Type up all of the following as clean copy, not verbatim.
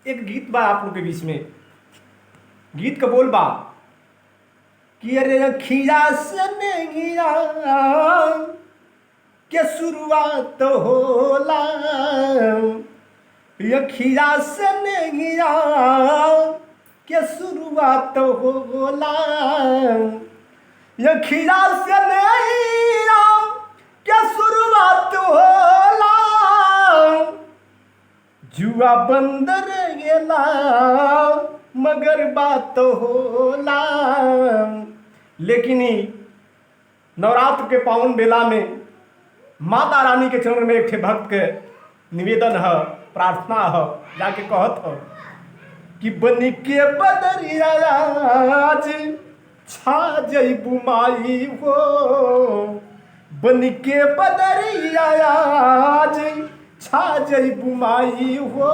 एक गीत बा आप लोग के बीच में, गीत का बोल बा कि अरे अखिया से नैया के शुरुआत होला, अखिया से नैया के शुरुआत होला, अखिया से नैया के शुरुआत होला, जुआ बंदर गेला मगर बात होला। लेकिन नवरात्र के पावन बेला में माता रानी के चरण में एक ठे भक्त के निवेदन है, प्रार्थना है, जाके कहत है कि बनी के बदरिया आज छा जइबू माई हो, बनी के बदरिया आज छा जइबू माई हो,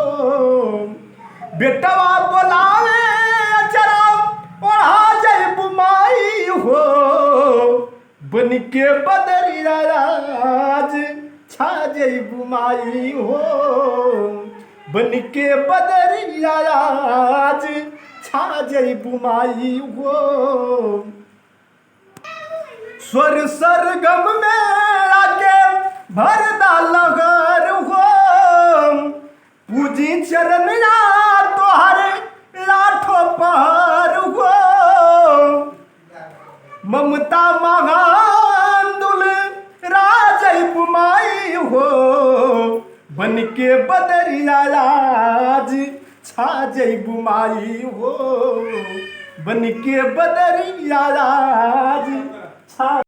बेटवा बोलावे चरा ओढ़ा जइबू माई हो, बन के बदरिया आज छा जइबू माई हो, बन के बदरिया आज छा जइबू माई हो। स्वर सरगम में आके भरदा लगर हो, पूजी चरण तोहर लाठो पहाड़ हो, ममता महान दुल राजइबू माई हो, बन के बदरिया आज छा जइबू माई हो, बन के बदरिया आज छा